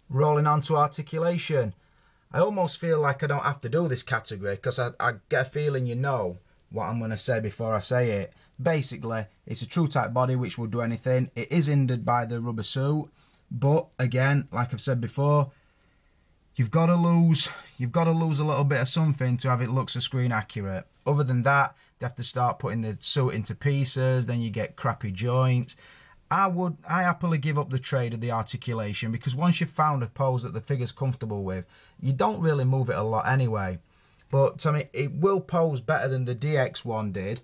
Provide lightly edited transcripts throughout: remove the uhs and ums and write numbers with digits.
Rolling on to articulation. I almost feel like I don't have to do this category because I get a feeling you know what I'm going to say before I say it. Basically, it's a true type body which will do anything. It is hindered by the rubber suit, but again, like I've said before, you've got to lose a little bit of something to have it look so screen accurate. Other than that, they have to start putting the suit into pieces, then you get crappy joints. I happily give up the trade of the articulation because once you've found a pose that the figure's comfortable with, you don't really move it a lot anyway. But I mean, it will pose better than the DX one did.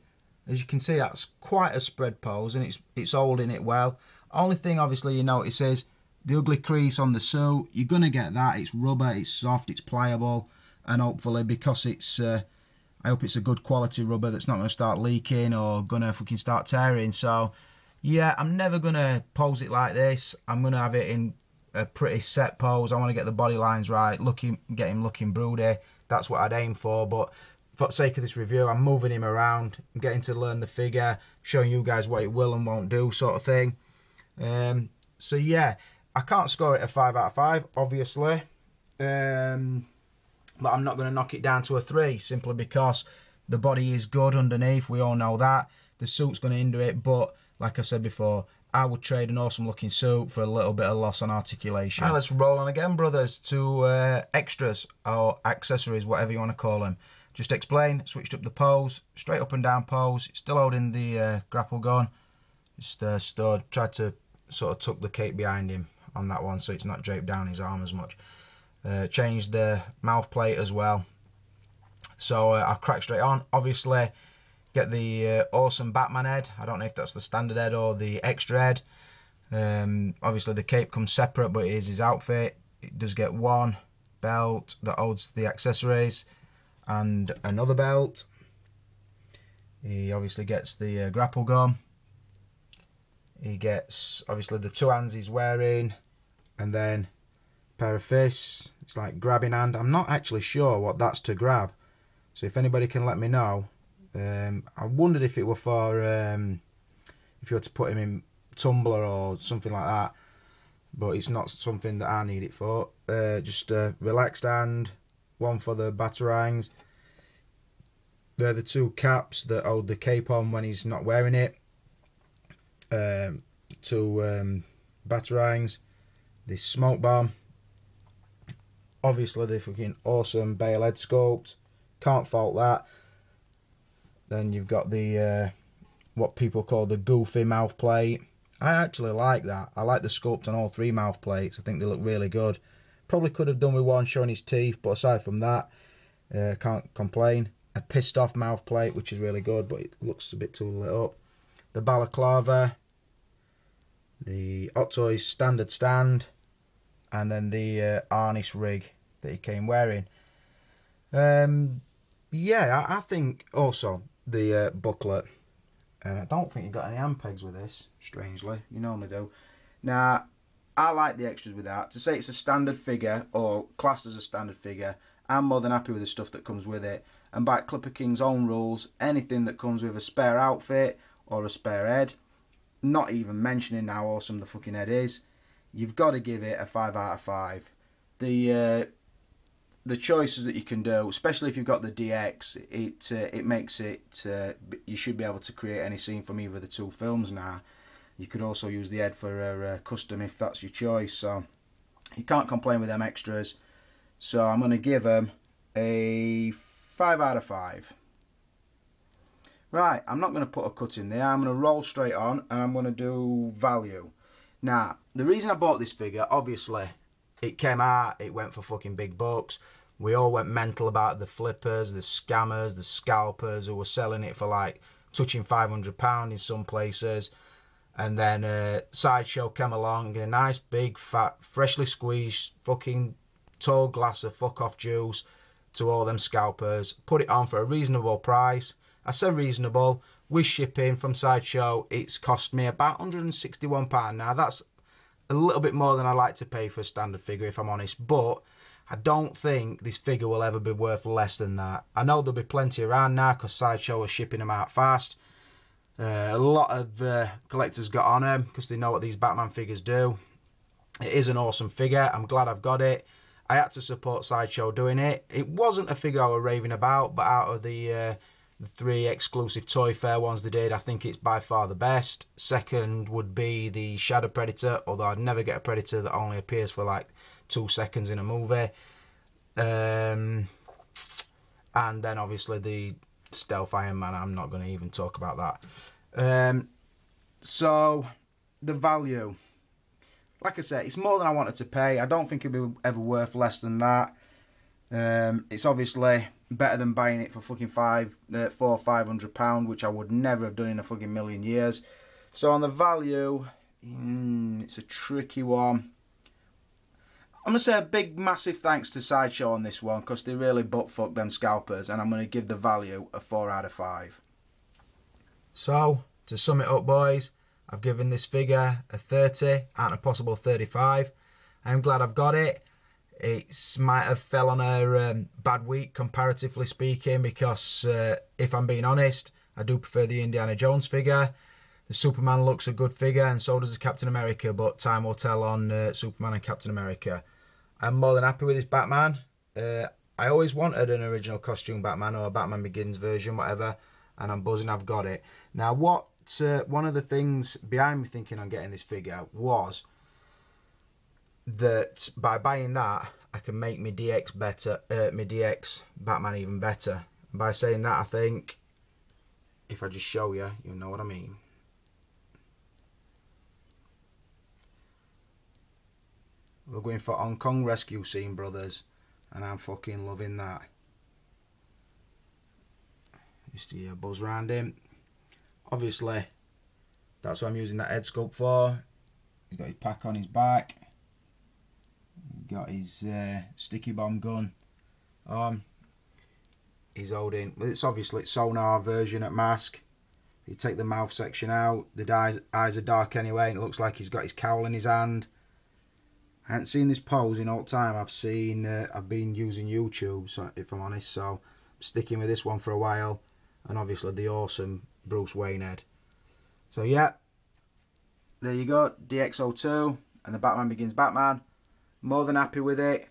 As you can see, that's quite a spread pose and it's holding it well. Only thing obviously you notice is the ugly crease on the suit. You're going to get that. It's rubber, it's soft, it's pliable, and hopefully because it's I hope it's a good quality rubber that's not going to start leaking or going to fucking start tearing. So yeah, I'm never going to pose it like this. I'm going to have it in a pretty set pose. I want to get the body lines right, get him looking broody. That's what I'd aim for. But for the sake of this review, I'm moving him around. I'm getting to learn the figure, showing you guys what it will and won't do sort of thing. So yeah, I can't score it a 5 out of 5, obviously. But I'm not going to knock it down to a 3, simply because the body is good underneath. We all know that. The suit's going to hinder it, but like I said before, I would trade an awesome looking suit for a little bit of loss on articulation. Right, let's roll on again, brothers, to extras or accessories, whatever you want to call them. Just explain, switched up the pose, straight up and down pose, still holding the grapple gun. Just stood, tried to sort of tuck the cape behind him on that one so it's not draped down his arm as much. Changed the mouth plate as well. So I'll crack straight on. Obviously, get the awesome Batman head. I don't know if that's the standard head or the extra head. Obviously the cape comes separate, but it is his outfit. It does get one belt that holds the accessories and another belt. He obviously gets the grapple gun. He gets obviously the 2 hands he's wearing, and then a pair of fists. It's like grabbing hand. I'm not actually sure what that's to grab, so if anybody can let me know. I wondered if it were for if you were to put him in tumbler or something like that, but it's not something that I need it for. Just a relaxed hand, one for the batarangs. They're the 2 caps that hold the cape on when he's not wearing it. 2 batarangs, the smoke bomb, obviously the fucking awesome Bale head sculpt, can't fault that. Then you've got the what people call the goofy mouth plate. I actually like that. I like the sculpt on all 3 mouth plates. I think they look really good. Probably could have done with one showing his teeth, but aside from that, can't complain. A pissed off mouth plate, which is really good, but it looks a bit too lit up. The balaclava, the Hot Toys standard stand, and then the harness rig that he came wearing. Yeah, I think also the booklet. I don't think you got any hand pegs with this, strangely. You normally do. Now, I like the extras with that. To say it's a standard figure, or classed as a standard figure, I'm more than happy with the stuff that comes with it. And by Clipper King's own rules, anything that comes with a spare outfit or a spare head, not even mentioning how awesome the fucking head is, you've got to give it a 5 out of 5. The choices that you can do, especially if you've got the DX, it makes it, you should be able to create any scene from either of the 2 films now. You could also use the head for a custom if that's your choice, so you can't complain with them extras. So I'm going to give them a 5 out of 5. Right, I'm not going to put a cut in there. I'm going to roll straight on and I'm going to do value. Now, the reason I bought this figure, obviously, it came out, it went for fucking big bucks. We all went mental about the flippers, the scammers, the scalpers who were selling it for like touching £500 in some places. And then Sideshow came along in a nice big fat freshly squeezed fucking tall glass of fuck off juice to all them scalpers, put it on for a reasonable price. I say reasonable, with shipping from Sideshow it's cost me about £161. Now that's a little bit more than I like to pay for a standard figure, if I'm honest, but I don't think this figure will ever be worth less than that. I know there'll be plenty around now because Sideshow are shipping them out fast. A lot of collectors got on them because they know what these Batman figures do. It is an awesome figure. I'm glad I've got it. I had to support Sideshow doing it. It wasn't a figure I was raving about, but out of the 3 exclusive Toy Fair ones they did, I think it's by far the best. Second would be the Shadow Predator, although I'd never get a Predator that only appears for like 2 seconds in a movie. And then obviously the Stealth Iron Man, I'm not going to even talk about that. So, the value. Like I said, it's more than I wanted to pay. I don't think it'd be ever worth less than that. It's obviously better than buying it for fucking £400 or £500, which I would never have done in a fucking million years. So on the value, it's a tricky one. I'm going to say a big massive thanks to Sideshow on this one, because they really butt-fucked them scalpers, and I'm going to give the value a 4 out of 5. So, to sum it up, boys, I've given this figure a 30 out of a possible 35. I'm glad I've got it. It might have fell on a bad week, comparatively speaking, because if I'm being honest, I do prefer the Indiana Jones figure. The Superman looks a good figure, and so does the Captain America, but time will tell on Superman and Captain America. I'm more than happy with this Batman. I always wanted an original costume Batman, or a Batman Begins version, whatever, and I'm buzzing I've got it. Now, one of the things behind me thinking on getting this figure was that by buying that, I can make my DX better, my DX Batman even better. And by saying that, I think if I just show you, you'll know what I mean. We're going for Hong Kong rescue scene, brothers, and I'm fucking loving that. Just a buzz round him. Obviously, that's what I'm using that head sculpt for. He's got his pack on his back. He's got his sticky bomb gun. He's holding, well, it's obviously sonar version at mask. You take the mouth section out, the eyes are dark anyway, and it looks like he's got his cowl in his hand. I haven't seen this pose in all time. I've been using YouTube, so if I'm honest, so I'm sticking with this one for a while, and obviously the awesome Bruce Wayne head. So yeah, there you go, DX02 and the Batman Begins Batman. More than happy with it.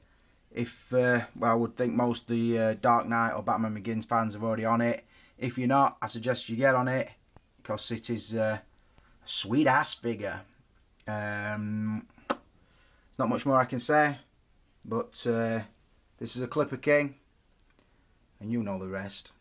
If well, I would think most of the Dark Knight or Batman Begins fans are already on it. If you're not, I suggest you get on it, because it is a sweet ass figure. Not much more I can say, but this is a Clipper King, and you know the rest.